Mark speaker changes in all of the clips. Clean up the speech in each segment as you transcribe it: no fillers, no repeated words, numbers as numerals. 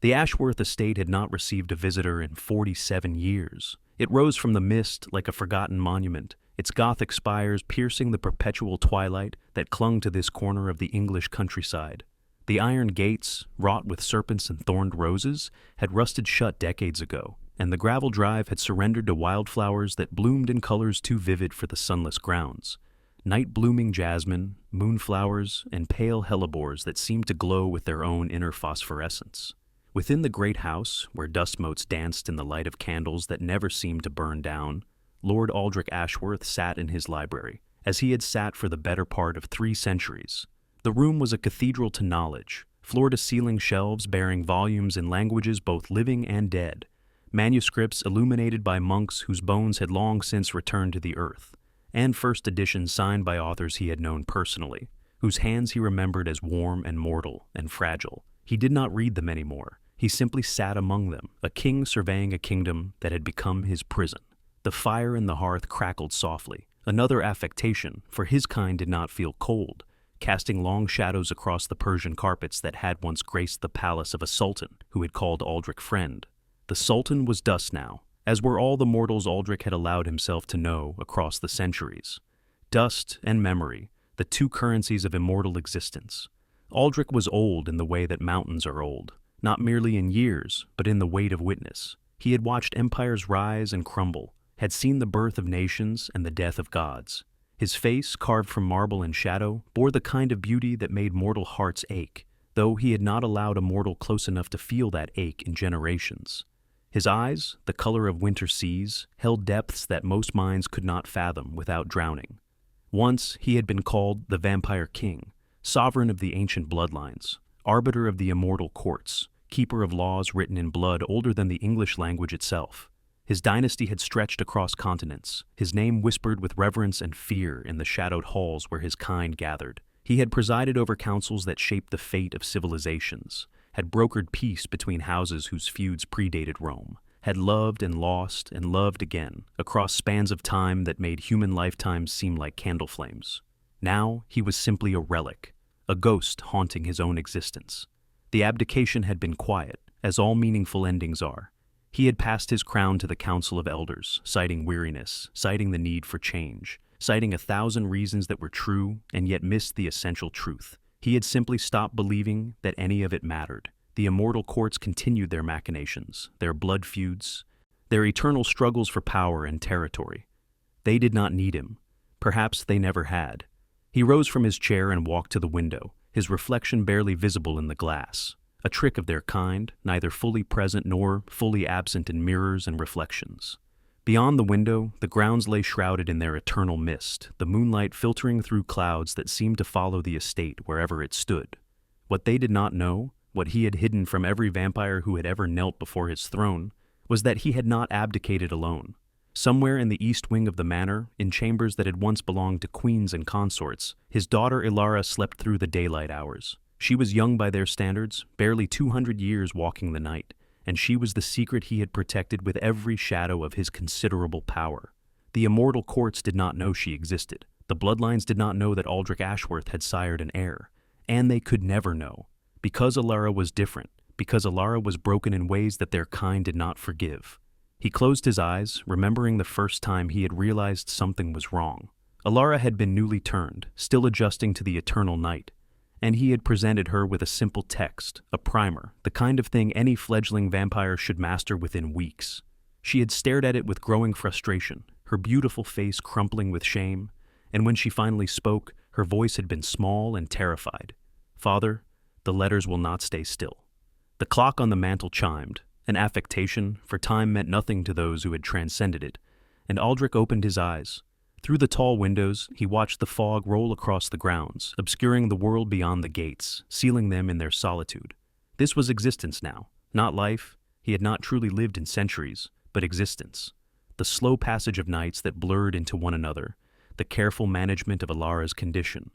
Speaker 1: The Ashworth estate had not received a visitor in 47 years. It rose from the mist like a forgotten monument, its Gothic spires piercing the perpetual twilight that clung to this corner of the English countryside. The iron gates, wrought with serpents and thorned roses, had rusted shut decades ago, and the gravel drive had surrendered to wildflowers that bloomed in colors too vivid for the sunless grounds. Night-blooming jasmine, moonflowers, and pale hellebores that seemed to glow with their own inner phosphorescence. Within the great house, where dust motes danced in the light of candles that never seemed to burn down, Lord Aldrich Ashworth sat in his library, as he had sat for the better part of 3 centuries. The room was a cathedral to knowledge, floor-to-ceiling shelves bearing volumes in languages both living and dead, manuscripts illuminated by monks whose bones had long since returned to the earth, and first editions signed by authors he had known personally, whose hands he remembered as warm and mortal and fragile. He did not read them anymore. He simply sat among them, a king surveying a kingdom that had become his prison. The fire in the hearth crackled softly, another affectation, for his kind did not feel cold, casting long shadows across the Persian carpets that had once graced the palace of a sultan who had called Aldrich friend. The sultan was dust now, as were all the mortals Aldrich had allowed himself to know across the centuries. Dust and memory, the 2 currencies of immortal existence. Aldrich was old in the way that mountains are old, not merely in years, but in the weight of witness. He had watched empires rise and crumble, had seen the birth of nations and the death of gods. His face, carved from marble and shadow, bore the kind of beauty that made mortal hearts ache, though he had not allowed a mortal close enough to feel that ache in generations. His eyes, the color of winter seas, held depths that most minds could not fathom without drowning. Once he had been called the Vampire King, sovereign of the ancient bloodlines, arbiter of the immortal courts, keeper of laws written in blood older than the English language itself. His dynasty had stretched across continents, his name whispered with reverence and fear in the shadowed halls where his kind gathered. He had presided over councils that shaped the fate of civilizations, had brokered peace between houses whose feuds predated Rome, had loved and lost and loved again, across spans of time that made human lifetimes seem like candle flames. Now he was simply a relic, a ghost haunting his own existence. The abdication had been quiet, as all meaningful endings are. He had passed his crown to the Council of Elders, citing weariness, citing the need for change, citing 1,000 reasons that were true and yet missed the essential truth. He had simply stopped believing that any of it mattered. The immortal courts continued their machinations, their blood feuds, their eternal struggles for power and territory. They did not need him. Perhaps they never had. He rose from his chair and walked to the window, his reflection barely visible in the glass. A trick of their kind, neither fully present nor fully absent in mirrors and reflections. Beyond the window, the grounds lay shrouded in their eternal mist, the moonlight filtering through clouds that seemed to follow the estate wherever it stood. What they did not know, what he had hidden from every vampire who had ever knelt before his throne, was that he had not abdicated alone. Somewhere in the east wing of the manor, in chambers that had once belonged to queens and consorts, his daughter Ilara slept through the daylight hours. She was young by their standards, barely 200 years walking the night, and she was the secret he had protected with every shadow of his considerable power. The immortal courts did not know she existed. The bloodlines did not know that Aldrich Ashworth had sired an heir, and they could never know. Because Ilara was different, because Ilara was broken in ways that their kind did not forgive. He closed his eyes, remembering the first time he had realized something was wrong. Ilara had been newly turned, still adjusting to the eternal night, and he had presented her with a simple text, a primer, the kind of thing any fledgling vampire should master within weeks. She had stared at it with growing frustration, her beautiful face crumpling with shame, and when she finally spoke, her voice had been small and terrified. "Father, the letters will not stay still." The clock on the mantel chimed, an affectation, for time meant nothing to those who had transcended it, and Aldrich opened his eyes. Through the tall windows, he watched the fog roll across the grounds, obscuring the world beyond the gates, sealing them in their solitude. This was existence now, not life. He had not truly lived in centuries, but existence. The slow passage of nights that blurred into one another, the careful management of Ilara's condition,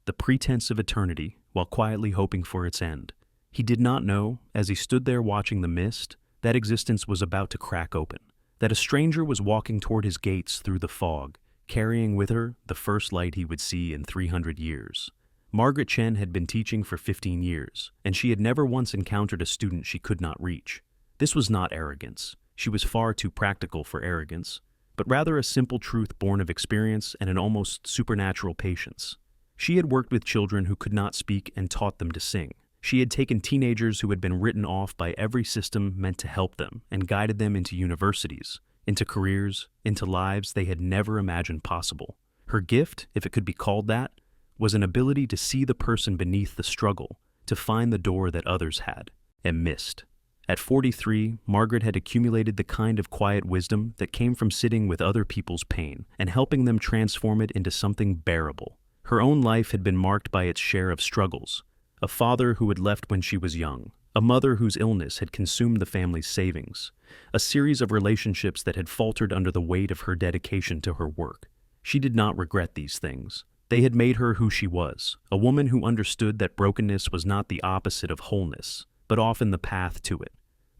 Speaker 1: the pretense of eternity, while quietly hoping for its end. He did not know, as he stood there watching the mist, that existence was about to crack open, that a stranger was walking toward his gates through the fog, carrying with her the first light he would see in 300 years. Margaret Chen had been teaching for 15 years, and she had never once encountered a student she could not reach. This was not arrogance. She was far too practical for arrogance, but rather a simple truth born of experience and an almost supernatural patience. She had worked with children who could not speak and taught them to sing. She had taken teenagers who had been written off by every system meant to help them and guided them into universities, into careers, into lives they had never imagined possible. Her gift, if it could be called that, was an ability to see the person beneath the struggle, to find the door that others had and missed. At 43, Margaret had accumulated the kind of quiet wisdom that came from sitting with other people's pain and helping them transform it into something bearable. Her own life had been marked by its share of struggles. A father who had left when she was young, a mother whose illness had consumed the family's savings, a series of relationships that had faltered under the weight of her dedication to her work. She did not regret these things. They had made her who she was, a woman who understood that brokenness was not the opposite of wholeness, but often the path to it.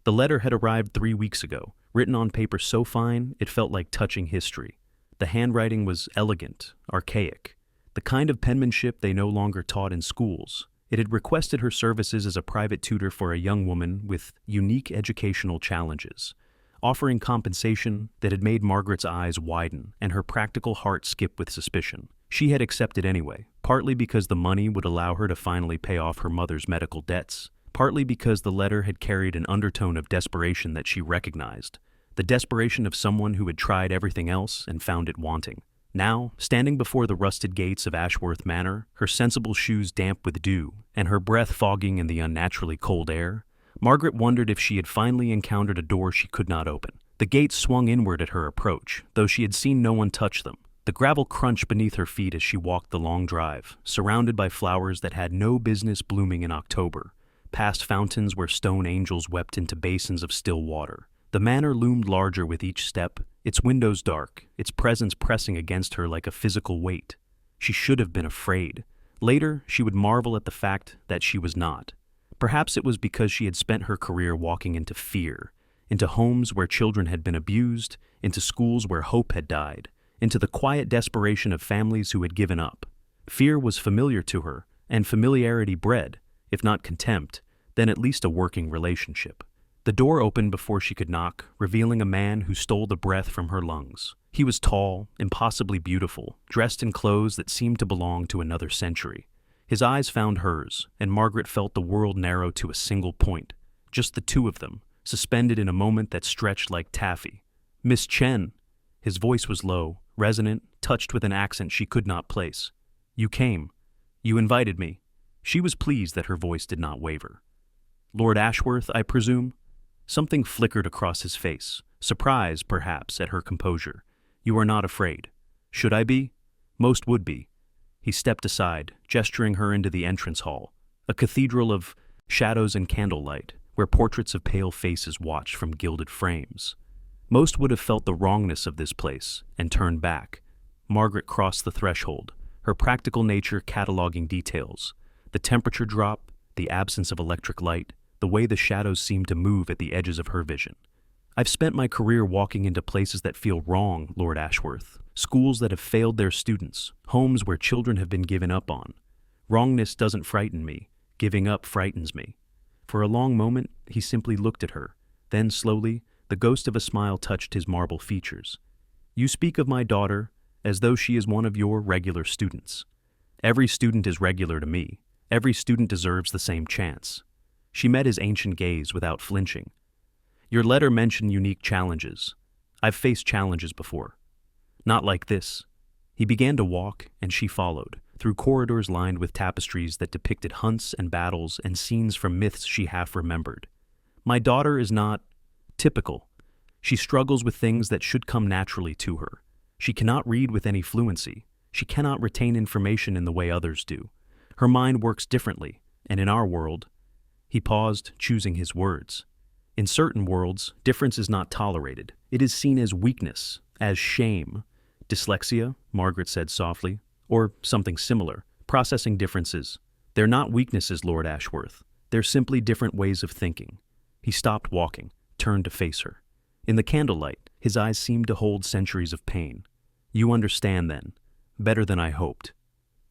Speaker 1: The letter had arrived 3 weeks ago, written on paper so fine it felt like touching history. The handwriting was elegant, archaic, the kind of penmanship they no longer taught in schools. It had requested her services as a private tutor for a young woman with unique educational challenges, offering compensation that had made Margaret's eyes widen and her practical heart skip with suspicion. She had accepted anyway, partly because the money would allow her to finally pay off her mother's medical debts, partly because the letter had carried an undertone of desperation that she recognized, the desperation of someone who had tried everything else and found it wanting. Now, standing before the rusted gates of Ashworth Manor, her sensible shoes damp with dew, and her breath fogging in the unnaturally cold air, Margaret wondered if she had finally encountered a door she could not open. The gates swung inward at her approach, though she had seen no one touch them. The gravel crunched beneath her feet as she walked the long drive, surrounded by flowers that had no business blooming in October, past fountains where stone angels wept into basins of still water. The manor loomed larger with each step, its windows dark, its presence pressing against her like a physical weight. She should have been afraid. Later, she would marvel at the fact that she was not. Perhaps it was because she had spent her career walking into fear, into homes where children had been abused, into schools where hope had died, into the quiet desperation of families who had given up. Fear was familiar to her, and familiarity bred, if not contempt, then at least a working relationship. The door opened before she could knock, revealing a man who stole the breath from her lungs. He was tall, impossibly beautiful, dressed in clothes that seemed to belong to another century. His eyes found hers, and Margaret felt the world narrow to a single point, just the two of them, suspended in a moment that stretched like taffy. "Miss Chen." His voice was low, resonant, touched with an accent she could not place. "You came. You invited me." She was pleased that her voice did not waver. "Lord Ashworth, I presume?" Something flickered across his face, surprise, perhaps, at her composure. "You are not afraid." "Should I be?" "Most would be." He stepped aside, gesturing her into the entrance hall, a cathedral of shadows and candlelight, where portraits of pale faces watched from gilded frames. Most would have felt the wrongness of this place and turned back. Margaret crossed the threshold, her practical nature cataloging details, the temperature drop, the absence of electric light, the way the shadows seemed to move at the edges of her vision. "I've spent my career walking into places that feel wrong, Lord Ashworth, schools that have failed their students, homes where children have been given up on. Wrongness doesn't frighten me, giving up frightens me." For a long moment, he simply looked at her. Then, slowly, the ghost of a smile touched his marble features. "You speak of my daughter as though she is one of your regular students. Every student is regular to me. Every student deserves the same chance." She met his ancient gaze without flinching. "Your letter mentioned unique challenges. I've faced challenges before. Not like this." He began to walk, and she followed, through corridors lined with tapestries that depicted hunts and battles and scenes from myths she half remembered. "My daughter is not typical. She struggles with things that should come naturally to her. She cannot read with any fluency. She cannot retain information in the way others do. Her mind works differently, and in our world—" He paused, choosing his words. "In certain worlds, difference is not tolerated. It is seen as weakness, as shame." "Dyslexia," Margaret said softly, "or something similar. Processing differences. They're not weaknesses, Lord Ashworth. They're simply different ways of thinking." He stopped walking, turned to face her. In the candlelight, his eyes seemed to hold centuries of pain. "You understand, then, better than I hoped."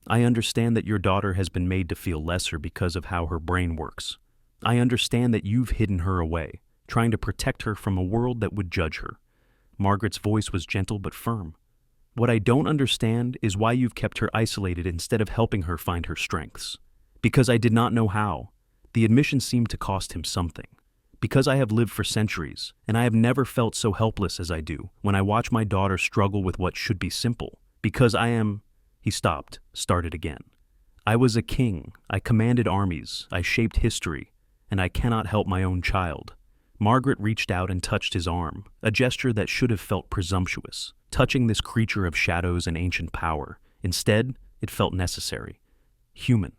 Speaker 1: I understand that your daughter has been made to feel lesser because of how her brain works. I understand that you've hidden her away, trying to protect her from a world that would judge her." Margaret's voice was gentle but firm. "What I don't understand is why you've kept her isolated instead of helping her find her strengths. Because I did not know how." The admission seemed to cost him something. "Because I have lived for centuries, and I have never felt so helpless as I do when I watch my daughter struggle with what should be simple. Because I am—" He stopped, started again. "I was a king, I commanded armies, I shaped history, and I cannot help my own child." Margaret reached out and touched his arm, a gesture that should have felt presumptuous, touching this creature of shadows and ancient power. Instead, it felt necessary. Human.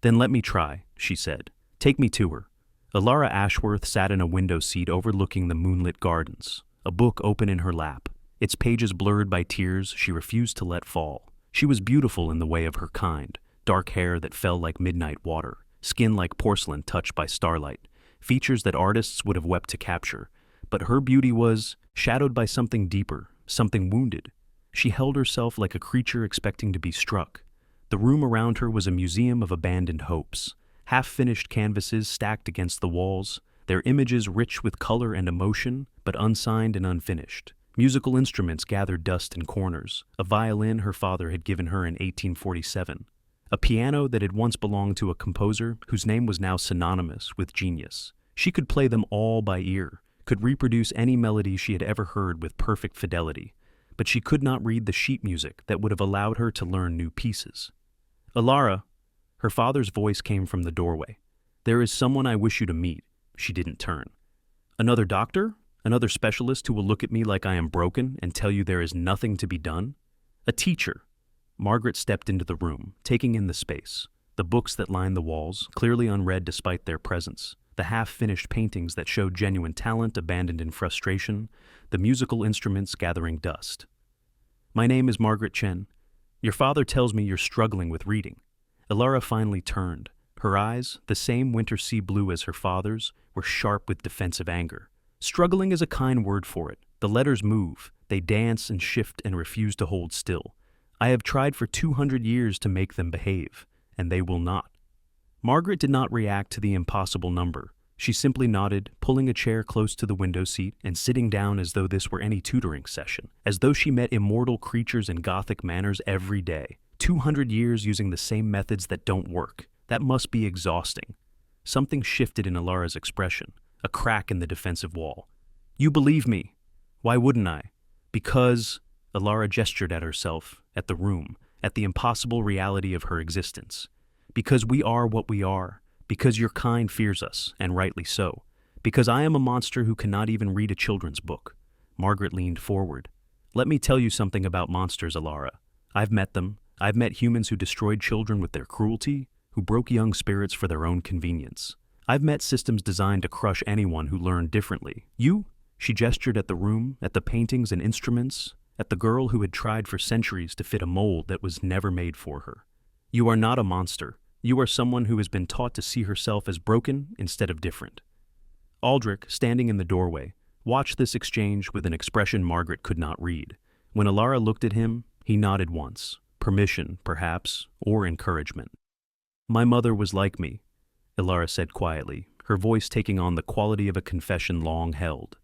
Speaker 1: "Then let me try," she said. "Take me to her." Alara Ashworth sat in a window seat overlooking the moonlit gardens, a book open in her lap, its pages blurred by tears she refused to let fall. She was beautiful in the way of her kind, dark hair that fell like midnight water, skin like porcelain touched by starlight, features that artists would have wept to capture. But her beauty was shadowed by something deeper, something wounded. She held herself like a creature expecting to be struck. The room around her was a museum of abandoned hopes, half-finished canvases stacked against the walls, their images rich with color and emotion, but unsigned and unfinished. Musical instruments gathered dust in corners, a violin her father had given her in 1847, a piano that had once belonged to a composer whose name was now synonymous with genius. She could play them all by ear, could reproduce any melody she had ever heard with perfect fidelity, but she could not read the sheet music that would have allowed her to learn new pieces. "Alara," her father's voice came from the doorway. "There is someone I wish you to meet." She didn't turn. "Another doctor? Another specialist who will look at me like I am broken and tell you there is nothing to be done?" "A teacher." Margaret stepped into the room, taking in the space. The books that lined the walls, clearly unread despite their presence. The half-finished paintings that showed genuine talent abandoned in frustration. The musical instruments gathering dust. "My name is Margaret Chen. Your father tells me you're struggling with reading." Alara finally turned. Her eyes, the same winter sea blue as her father's, were sharp with defensive anger. "Struggling is a kind word for it. The letters move. They dance and shift and refuse to hold still. I have tried for 200 years to make them behave, and they will not." Margaret did not react to the impossible number. She simply nodded, pulling a chair close to the window seat and sitting down as though this were any tutoring session, as though she met immortal creatures in Gothic manners every day. 200 years using the same methods that don't work. That must be exhausting. Something shifted in Alara's expression, a crack in the defensive wall. "You believe me. Why wouldn't I?" "Because—" Alara gestured at herself, at the room, at the impossible reality of her existence. "Because we are what we are. Because your kind fears us, and rightly so. Because I am a monster who cannot even read a children's book." Margaret leaned forward. "Let me tell you something about monsters, Alara. I've met them. I've met humans who destroyed children with their cruelty, who broke young spirits for their own convenience. I've met systems designed to crush anyone who learned differently. You?" She gestured at the room, at the paintings and instruments, at the girl who had tried for centuries to fit a mold that was never made for her. "You are not a monster. You are someone who has been taught to see herself as broken instead of different." Aldrich, standing in the doorway, watched this exchange with an expression Margaret could not read. When Alara looked at him, he nodded once. Permission, perhaps, or encouragement. "My mother was like me," Alara said quietly, her voice taking on the quality of a confession long held.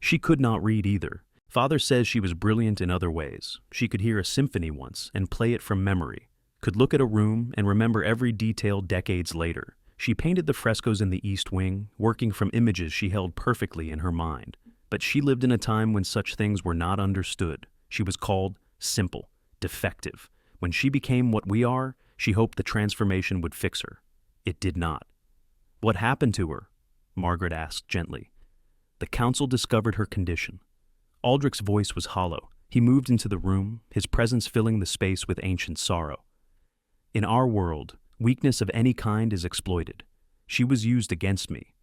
Speaker 1: "She could not read either. Father says she was brilliant in other ways. She could hear a symphony once and play it from memory, could look at a room and remember every detail decades later. She painted the frescoes in the East Wing, working from images she held perfectly in her mind. But she lived in a time when such things were not understood. She was called simple, defective. When she became what we are, she hoped the transformation would fix her. It did not." "What happened to her?" Margaret asked gently. "The council discovered her condition." Aldrich's voice was hollow. He moved into the room, his presence filling the space with ancient sorrow. "In our world, weakness of any kind is exploited. She was used against me.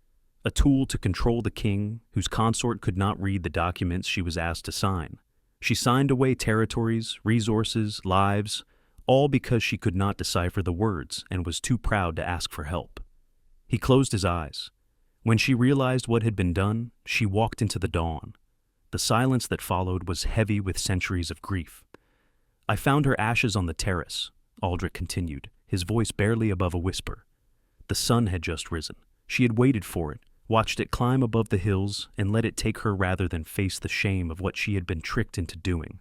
Speaker 1: A tool to control the king, whose consort could not read the documents she was asked to sign. She signed away territories, resources, lives, all because she could not decipher the words and was too proud to ask for help." He closed his eyes. When she realized what had been done, she walked into the dawn. The silence that followed was heavy with centuries of grief. "I found her ashes on the terrace. Aldrich continued, his voice barely above a whisper. The sun had just risen. She had waited for it, watched it climb above the hills, and let it take her rather than face the shame of what she had been tricked into doing.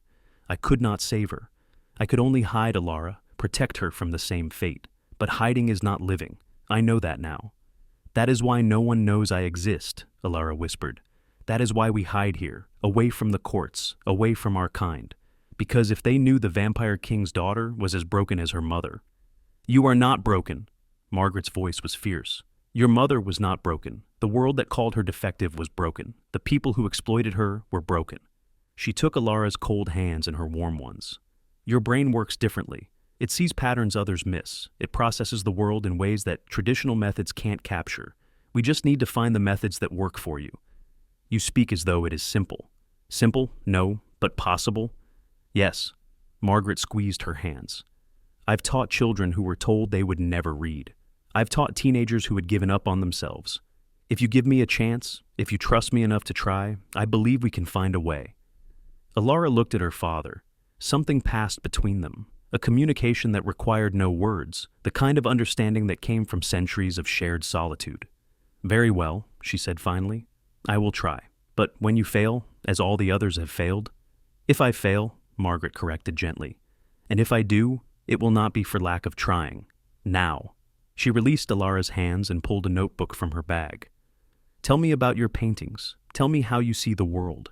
Speaker 1: I could not save her. I could only hide Alara, protect her from the same fate. But hiding is not living. I know that now. That is why no one knows I exist, Alara whispered. That is why we hide here, away from the courts, away from our kind. Because if they knew the Vampire King's daughter was as broken as her mother. You are not broken. Margaret's voice was fierce. Your mother was not broken. The world that called her defective was broken. The people who exploited her were broken. She took Alara's cold hands in her warm ones. Your brain works differently. It sees patterns others miss. It processes the world in ways that traditional methods can't capture. We just need to find the methods that work for you. You speak as though it is simple. Simple? No. But possible? Yes. Margaret squeezed her hands. I've taught children who were told they would never read. I've taught teenagers who had given up on themselves. If you give me a chance, if you trust me enough to try, I believe we can find a way. Alara looked at her father. Something passed between them. A communication that required no words, the kind of understanding that came from centuries of shared solitude. Very well, she said finally. I will try. But when you fail, as all the others have failed? If I fail, Margaret corrected gently. And if I do, it will not be for lack of trying. Now. She released Alara's hands and pulled a notebook from her bag. Tell me about your paintings. Tell me how you see the world.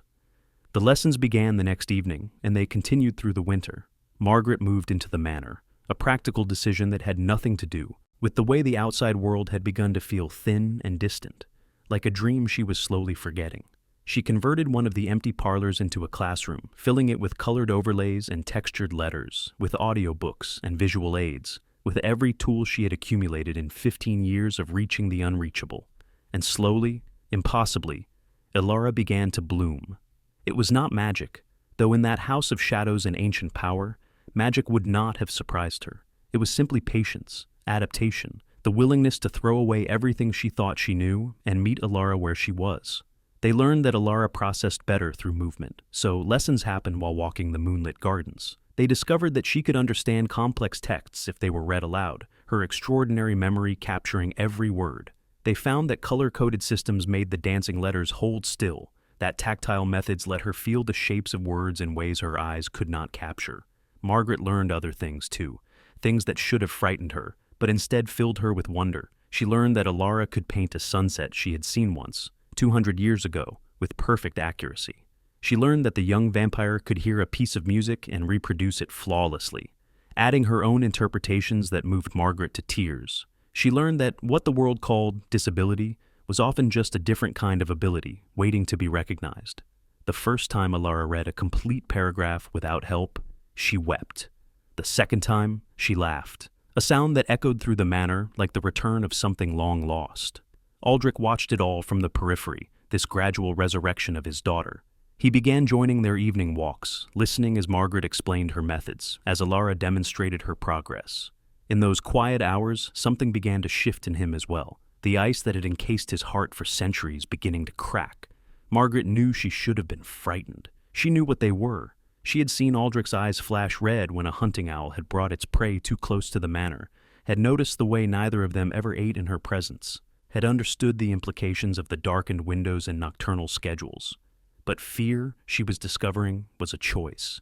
Speaker 1: The lessons began the next evening, and they continued through the winter. Margaret moved into the manor, a practical decision that had nothing to do with the way the outside world had begun to feel thin and distant, like a dream she was slowly forgetting. She converted one of the empty parlors into a classroom, filling it with colored overlays and textured letters, with audiobooks and visual aids, with every tool she had accumulated in 15 years of reaching the unreachable. And slowly, impossibly, Alara began to bloom. It was not magic, though in that house of shadows and ancient power, magic would not have surprised her. It was simply patience, adaptation, the willingness to throw away everything she thought she knew and meet Alara where she was. They learned that Alara processed better through movement, so lessons happened while walking the moonlit gardens. They discovered that she could understand complex texts if they were read aloud, her extraordinary memory capturing every word. They found that color-coded systems made the dancing letters hold still, that tactile methods let her feel the shapes of words in ways her eyes could not capture. Margaret learned other things too, things that should have frightened her, but instead filled her with wonder. She learned that Alara could paint a sunset she had seen once, 200 years ago, with perfect accuracy. She learned that the young vampire could hear a piece of music and reproduce it flawlessly, adding her own interpretations that moved Margaret to tears. She learned that what the world called disability was often just a different kind of ability, waiting to be recognized. The first time Alara read a complete paragraph without help, she wept. The second time, she laughed, a sound that echoed through the manor like the return of something long lost. Aldrich watched it all from the periphery, this gradual resurrection of his daughter. He began joining their evening walks, listening as Margaret explained her methods, as Alara demonstrated her progress. In those quiet hours, something began to shift in him as well, the ice that had encased his heart for centuries beginning to crack. Margaret knew she should have been frightened. She knew what they were. She had seen Aldrich's eyes flash red when a hunting owl had brought its prey too close to the manor, had noticed the way neither of them ever ate in her presence, had understood the implications of the darkened windows and nocturnal schedules. But fear, she was discovering, was a choice.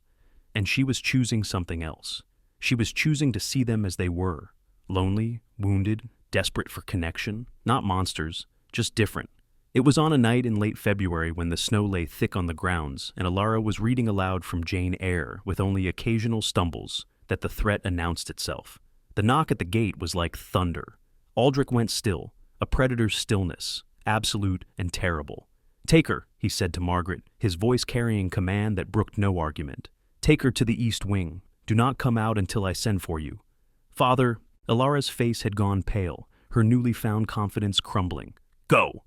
Speaker 1: And she was choosing something else. She was choosing to see them as they were, lonely, wounded, desperate for connection, not monsters, just different. It was on a night in late February when the snow lay thick on the grounds and Alara was reading aloud from Jane Eyre with only occasional stumbles that the threat announced itself. The knock at the gate was like thunder. Aldrich went still, a predator's stillness, absolute and terrible. "Take her," he said to Margaret, his voice carrying command that brooked no argument. "Take her to the east wing. Do not come out until I send for you." "Father," Alara's face had gone pale, her newly found confidence crumbling. "Go!"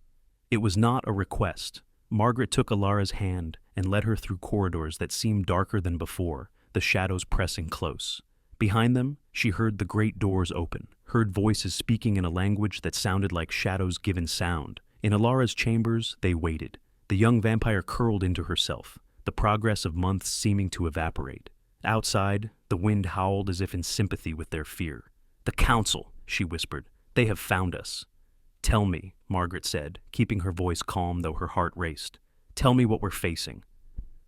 Speaker 1: It was not a request. Margaret took Alara's hand and led her through corridors that seemed darker than before, the shadows pressing close. Behind them, she heard the great doors open, heard voices speaking in a language that sounded like shadows given sound. In Alara's chambers, they waited. The young vampire curled into herself, the progress of months seeming to evaporate. Outside, the wind howled as if in sympathy with their fear. "The council," she whispered. "They have found us." "Tell me," Margaret said, keeping her voice calm though her heart raced. "Tell me what we're facing."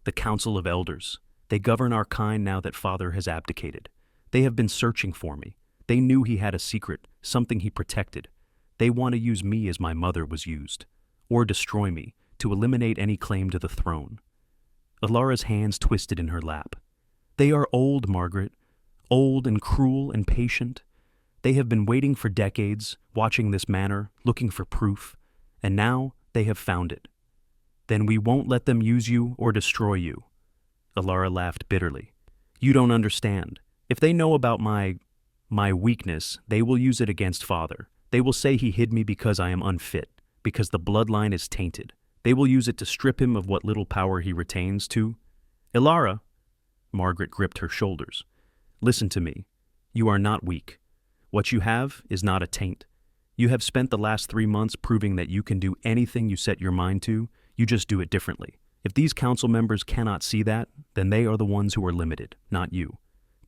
Speaker 1: "The Council of Elders. They govern our kind now that Father has abdicated. They have been searching for me. They knew he had a secret, something he protected. They want to use me as my mother was used, or destroy me, to eliminate any claim to the throne." Alara's hands twisted in her lap. "They are old, Margaret. Old and cruel and patient. They have been waiting for decades, watching this manor, looking for proof, and now they have found it. Then we won't let them use you or destroy you." Alara laughed bitterly. "You don't understand. If they know about my weakness, they will use it against Father. They will say he hid me because I am unfit, because the bloodline is tainted. They will use it to strip him of what little power he retains to—" "Alara!" Margaret gripped her shoulders. "Listen to me. You are not weak. What you have is not a taint. You have spent the last 3 months proving that you can do anything you set your mind to, you just do it differently. If these council members cannot see that, then they are the ones who are limited, not you.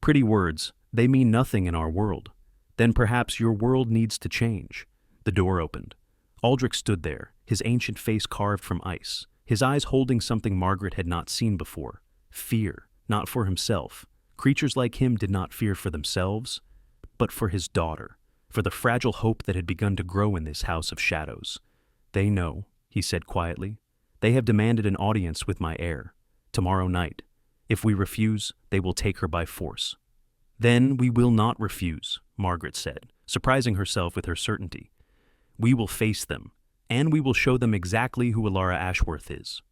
Speaker 1: Pretty words, they mean nothing in our world. Then perhaps your world needs to change." The door opened. Aldrich stood there, his ancient face carved from ice, his eyes holding something Margaret had not seen before. Fear, not for himself. Creatures like him did not fear for themselves, but for his daughter, for the fragile hope that had begun to grow in this house of shadows. "They know," he said quietly. "They have demanded an audience with my heir, tomorrow night. If we refuse, they will take her by force." "Then we will not refuse," Margaret said, surprising herself with her certainty. "We will face them, and we will show them exactly who Alara Ashworth is."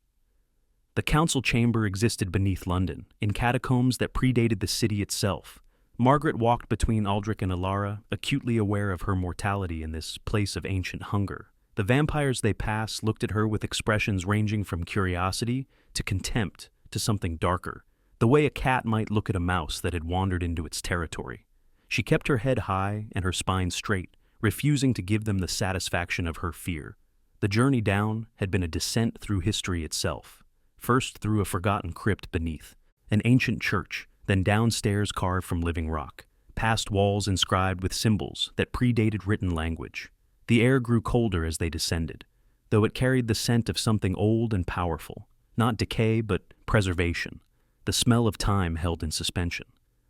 Speaker 1: The council chamber existed beneath London, in catacombs that predated the city itself. Margaret walked between Aldrich and Alara, acutely aware of her mortality in this place of ancient hunger. The vampires they passed looked at her with expressions ranging from curiosity to contempt to something darker, the way a cat might look at a mouse that had wandered into its territory. She kept her head high and her spine straight, refusing to give them the satisfaction of her fear. The journey down had been a descent through history itself, first through a forgotten crypt beneath, an ancient church, then downstairs carved from living rock, past walls inscribed with symbols that predated written language. The air grew colder as they descended, though it carried the scent of something old and powerful, not decay but preservation, the smell of time held in suspension.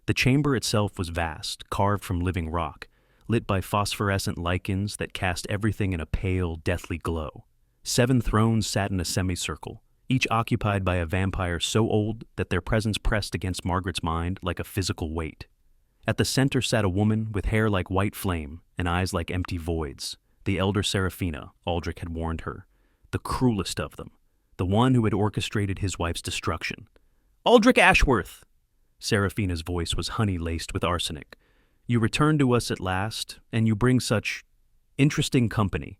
Speaker 1: The chamber itself was vast, carved from living rock, lit by phosphorescent lichens that cast everything in a pale, deathly glow. 7 thrones sat in a semicircle, each occupied by a vampire so old that their presence pressed against Margaret's mind like a physical weight. At the center sat a woman with hair like white flame and eyes like empty voids, the elder Seraphina, Aldrich had warned her, the cruelest of them, the one who had orchestrated his wife's destruction. "Aldrich Ashworth!" Seraphina's voice was honey-laced with arsenic. "You return to us at last, and you bring such interesting company."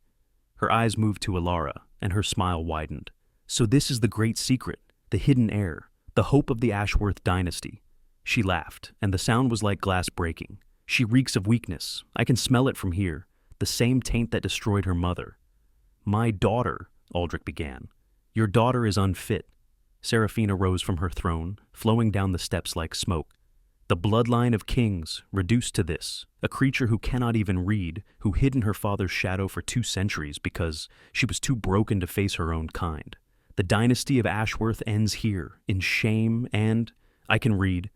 Speaker 1: Her eyes moved to Alara, and her smile widened. "So this is the great secret, the hidden heir, the hope of the Ashworth dynasty." She laughed, and the sound was like glass breaking. "She reeks of weakness. I can smell it from here, the same taint that destroyed her mother." "My daughter," Aldrich began. "Your daughter is unfit." Seraphina rose from her throne, flowing down the steps like smoke. "The bloodline of kings, reduced to this, a creature who cannot even read, who hid in her father's shadow for 2 centuries because she was too broken to face her own kind. The dynasty of Ashworth ends here, in shame and—" "I can read."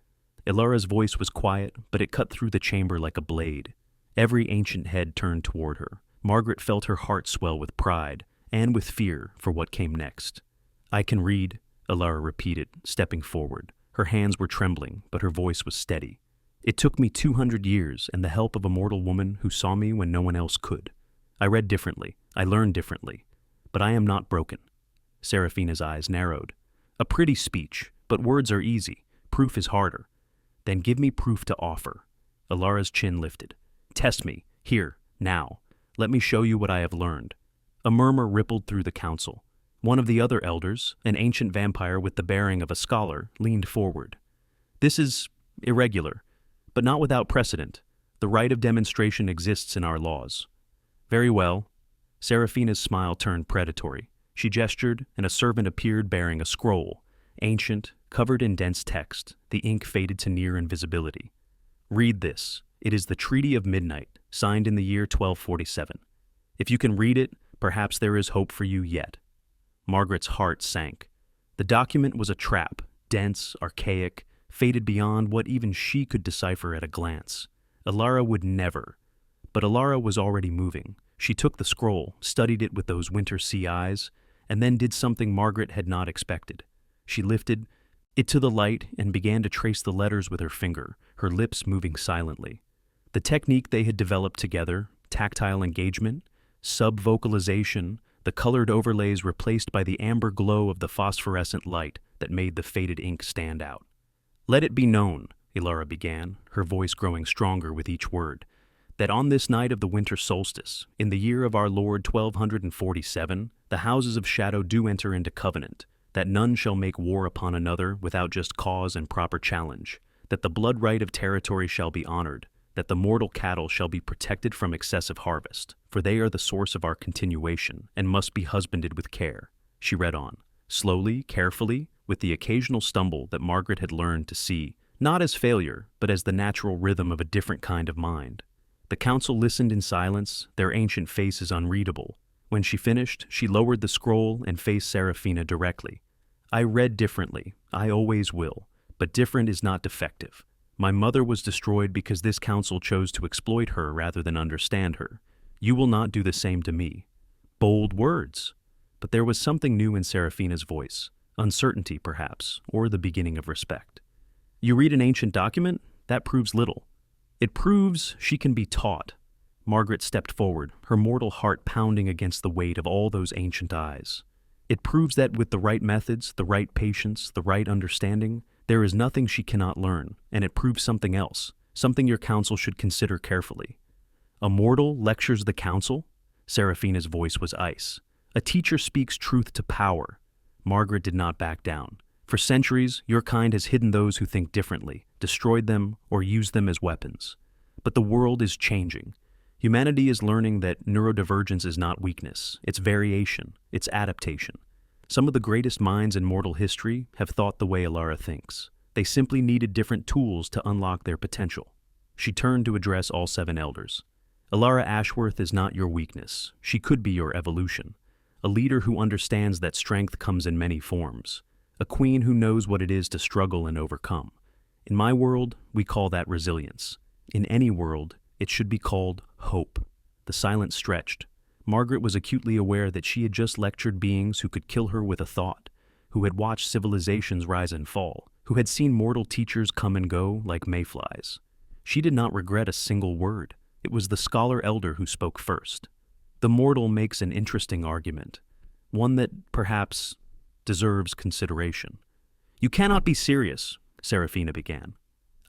Speaker 1: Alara's voice was quiet, but it cut through the chamber like a blade. Every ancient head turned toward her. Margaret felt her heart swell with pride, and with fear for what came next. "I can read," Alara repeated, stepping forward. Her hands were trembling, but her voice was steady. "It took me 200 years and the help of a mortal woman who saw me when no one else could. I read differently, I learned differently, but I am not broken." Seraphina's eyes narrowed. "A pretty speech, but words are easy. Proof is harder." "Then give me proof to offer." Alara's chin lifted. "Test me, here, now. Let me show you what I have learned." A murmur rippled through the council. One of the other elders, an ancient vampire with the bearing of a scholar, leaned forward. "This is irregular, but not without precedent. The right of demonstration exists in our laws." "Very well." Seraphina's smile turned predatory. She gestured, and a servant appeared bearing a scroll, ancient, Covered in dense text, the ink faded to near invisibility. "Read this. It is the Treaty of Midnight, signed in the year 1247. If you can read it, perhaps there is hope for you yet." Margaret's heart sank. The document was a trap, dense, archaic, faded beyond what even she could decipher at a glance. Alara would never. But Alara was already moving. She took the scroll, studied it with those winter sea eyes, and then did something Margaret had not expected. She lifted it to the light and began to trace the letters with her finger, her lips moving silently. The technique they had developed together, tactile engagement, sub-vocalization, the colored overlays replaced by the amber glow of the phosphorescent light that made the faded ink stand out. "Let it be known," Alara began, her voice growing stronger with each word, "that on this night of the winter solstice, in the year of our Lord 1247, the houses of shadow do enter into covenant, that none shall make war upon another without just cause and proper challenge, that the blood right of territory shall be honored, that the mortal cattle shall be protected from excessive harvest, for they are the source of our continuation and must be husbanded with care." She read on, slowly, carefully, with the occasional stumble that Margaret had learned to see, not as failure, but as the natural rhythm of a different kind of mind. The council listened in silence, their ancient faces unreadable. When she finished, she lowered the scroll and faced Seraphina directly. "I read differently. I always will. But different is not defective. My mother was destroyed because this council chose to exploit her rather than understand her. You will not do the same to me." Bold words. But there was something new in Seraphina's voice. Uncertainty, perhaps, or the beginning of respect. "You read an ancient document? That proves little. It proves she can be taught." Margaret stepped forward, her mortal heart pounding against the weight of all those ancient eyes. "It proves that with the right methods, the right patience, the right understanding, there is nothing she cannot learn, and it proves something else, something your council should consider carefully." "A mortal lectures the council?" Seraphina's voice was ice. "A teacher speaks truth to power." Margaret did not back down. "For centuries, your kind has hidden those who think differently, destroyed them, or used them as weapons. But the world is changing. Humanity is learning that neurodivergence is not weakness, it's variation, it's adaptation. Some of the greatest minds in mortal history have thought the way Alara thinks. They simply needed different tools to unlock their potential." She turned to address all 7 elders. "Alara Ashworth is not your weakness. She could be your evolution. A leader who understands that strength comes in many forms. A queen who knows what it is to struggle and overcome. In my world, we call that resilience. In any world, it should be called hope." The silence stretched. Margaret was acutely aware that she had just lectured beings who could kill her with a thought, who had watched civilizations rise and fall, who had seen mortal teachers come and go like mayflies. She did not regret a single word. It was the scholar elder who spoke first. "The mortal makes an interesting argument, one that perhaps deserves consideration." "You cannot be serious," Seraphina began.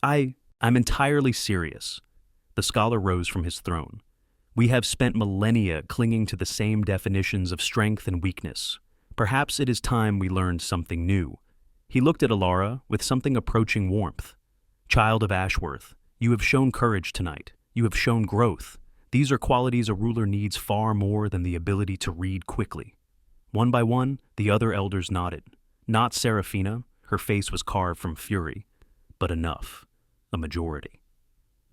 Speaker 1: I'm entirely serious." The scholar rose from his throne. "We have spent millennia clinging to the same definitions of strength and weakness. Perhaps it is time we learned something new." He looked at Alara with something approaching warmth. "Child of Ashworth, you have shown courage tonight. You have shown growth. These are qualities a ruler needs far more than the ability to read quickly." One by one, the other elders nodded. Not Seraphina, her face was carved from fury, but enough, a majority.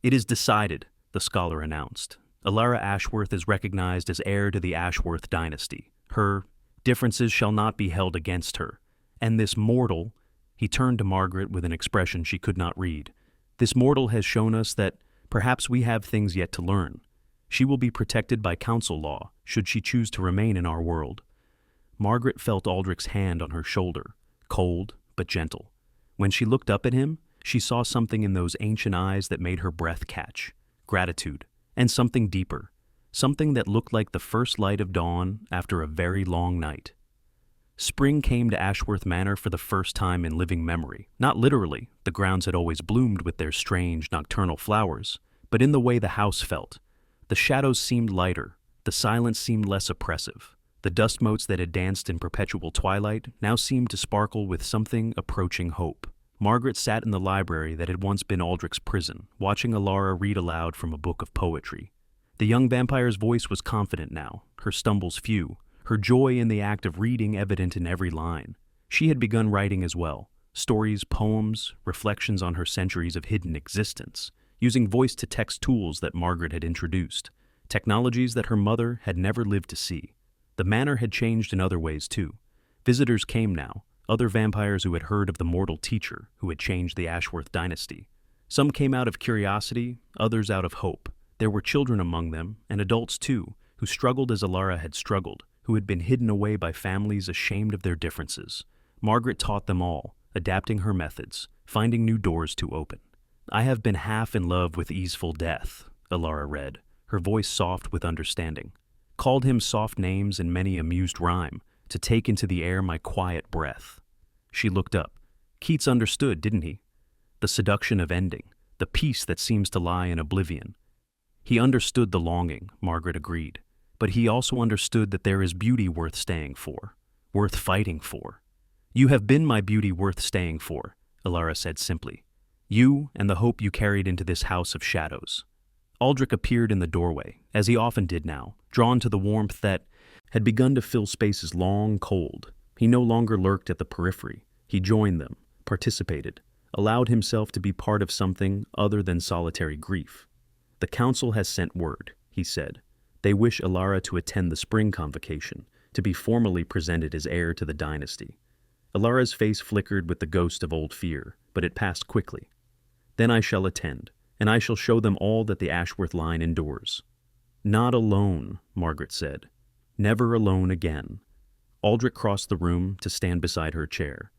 Speaker 1: "It is decided," the scholar announced. "Alara Ashworth is recognized as heir to the Ashworth dynasty. Her differences shall not be held against her. And this mortal," he turned to Margaret with an expression she could not read, "this mortal has shown us that perhaps we have things yet to learn. She will be protected by council law, should she choose to remain in our world." Margaret felt Aldrich's hand on her shoulder, cold but gentle. When she looked up at him, she saw something in those ancient eyes that made her breath catch, gratitude, and something deeper, something that looked like the first light of dawn after a very long night. Spring came to Ashworth Manor for the first time in living memory. Not literally, the grounds had always bloomed with their strange nocturnal flowers, but in the way the house felt. The shadows seemed lighter, the silence seemed less oppressive. The dust motes that had danced in perpetual twilight now seemed to sparkle with something approaching hope. Margaret sat in the library that had once been Aldrich's prison, watching Alara read aloud from a book of poetry. The young vampire's voice was confident now, her stumbles few, her joy in the act of reading evident in every line. She had begun writing as well, stories, poems, reflections on her centuries of hidden existence, using voice-to-text tools that Margaret had introduced, technologies that her mother had never lived to see. The manor had changed in other ways too. Visitors came now, other vampires who had heard of the mortal teacher who had changed the Ashworth dynasty. Some came out of curiosity, others out of hope. There were children among them, and adults too, who struggled as Alara had struggled, who had been hidden away by families ashamed of their differences. Margaret taught them all, adapting her methods, finding new doors to open. "I have been half in love with easeful death," Alara read, her voice soft with understanding. "Called him soft names in many amused rhyme, to take into the air my quiet breath." She looked up. Keats understood, didn't he? The seduction of ending, the peace that seems to lie in oblivion. He understood the longing, Margaret agreed, but he also understood that there is beauty worth staying for, worth fighting for. "You have been my beauty worth staying for," Alara said simply. "You and the hope you carried into this house of shadows." Aldrich appeared in the doorway, as he often did now, drawn to the warmth that had begun to fill spaces long cold. He no longer lurked at the periphery. He joined them, participated, allowed himself to be part of something other than solitary grief. "The council has sent word," he said. "They wish Alara to attend the spring convocation, to be formally presented as heir to the dynasty." Alara's face flickered with the ghost of old fear, but it passed quickly. "Then I shall attend, and I shall show them all that the Ashworth line endures." "Not alone," Margaret said. "Never alone again." Aldrich crossed the room to stand beside her chair.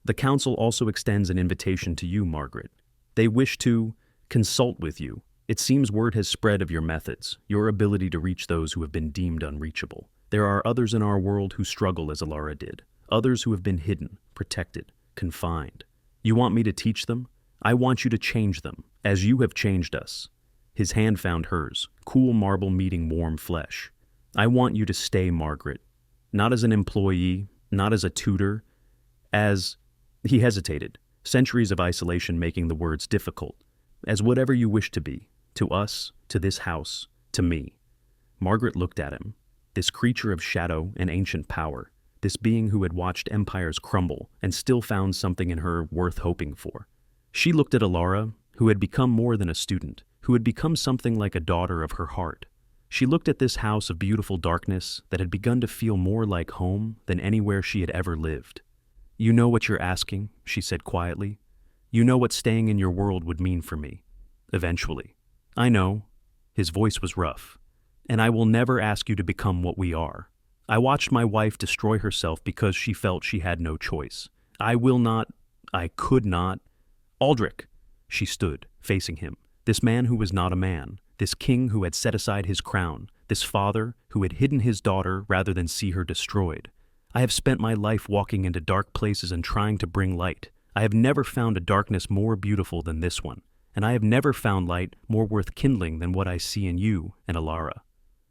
Speaker 1: "The council also extends an invitation to you, Margaret. They wish to consult with you. It seems word has spread of your methods, your ability to reach those who have been deemed unreachable. There are others in our world who struggle as Alara did, others who have been hidden, protected, confined. You want me to teach them? I want you to change them, as you have changed us." His hand found hers, cool marble meeting warm flesh. "I want you to stay, Margaret. Not as an employee, not as a tutor, as—" He hesitated, centuries of isolation making the words difficult. "As whatever you wish to be, to us, to this house, to me." Margaret looked at him, this creature of shadow and ancient power, this being who had watched empires crumble and still found something in her worth hoping for. She looked at Alara, who had become more than a student, who had become something like a daughter of her heart. She looked at this house of beautiful darkness that had begun to feel more like home than anywhere she had ever lived. "You know what you're asking," she said quietly. "You know what staying in your world would mean for me. Eventually. I know." His voice was rough. "And I will never ask you to become what we are. I watched my wife destroy herself because she felt she had no choice. I will not, I could not." "Aldrich!" She stood, facing him. This man who was not a man, this king who had set aside his crown, this father who had hidden his daughter rather than see her destroyed. "I have spent my life walking into dark places and trying to bring light. I have never found a darkness more beautiful than this one, and I have never found light more worth kindling than what I see in you and Alara."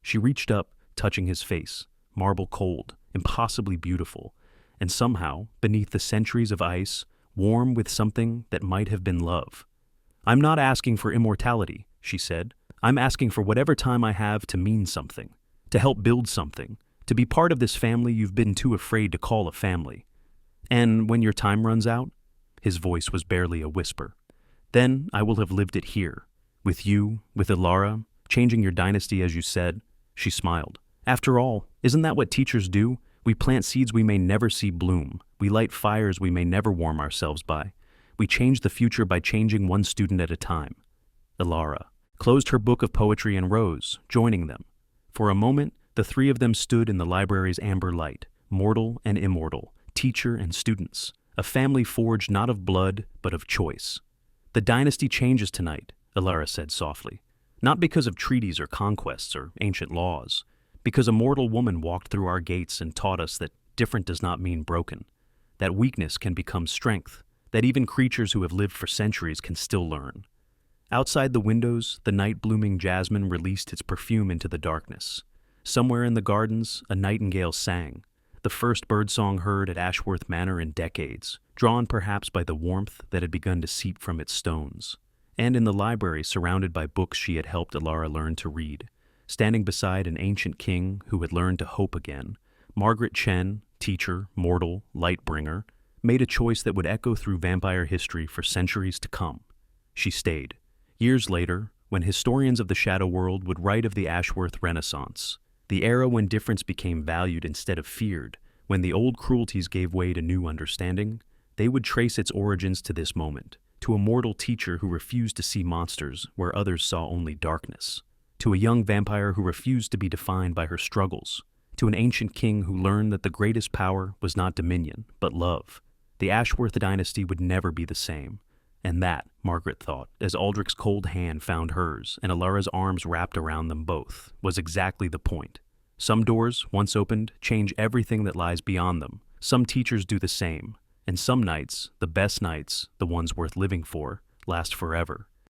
Speaker 1: She reached up, touching his face, marble cold, impossibly beautiful, and somehow, beneath the centuries of ice, warm with something that might have been love. "I'm not asking for immortality," she said. "I'm asking for whatever time I have to mean something, to help build something, to be part of this family you've been too afraid to call a family. And when your time runs out," his voice was barely a whisper, "then I will have lived it here, with you, with Alara, changing your dynasty as you said." She smiled. "After all, isn't that what teachers do? We plant seeds we may never see bloom. We light fires we may never warm ourselves by. We change the future by changing one student at a time." Alara closed her book of poetry and rose, joining them. For a moment, the three of them stood in the library's amber light, mortal and immortal, teacher and students, a family forged not of blood, but of choice. "The dynasty changes tonight," Alara said softly. "Not because of treaties or conquests or ancient laws, because a mortal woman walked through our gates and taught us that different does not mean broken, that weakness can become strength, that even creatures who have lived for centuries can still learn." Outside the windows, the night-blooming jasmine released its perfume into the darkness. Somewhere in the gardens, a nightingale sang, the first birdsong heard at Ashworth Manor in decades, drawn perhaps by the warmth that had begun to seep from its stones. And in the library, surrounded by books she had helped Alara learn to read, standing beside an ancient king who had learned to hope again, Margaret Chen, teacher, mortal, light-bringer, made a choice that would echo through vampire history for centuries to come. She stayed. Years later, when historians of the shadow world would write of the Ashworth Renaissance, the era when difference became valued instead of feared, when the old cruelties gave way to new understanding, they would trace its origins to this moment, to a mortal teacher who refused to see monsters where others saw only darkness, to a young vampire who refused to be defined by her struggles, to an ancient king who learned that the greatest power was not dominion, but love. The Ashworth dynasty would never be the same. And that, Margaret thought, as Aldrich's cold hand found hers and Alara's arms wrapped around them both, was exactly the point. Some doors, once opened, change everything that lies beyond them. Some teachers do the same. And some nights, the best nights, the ones worth living for, last forever.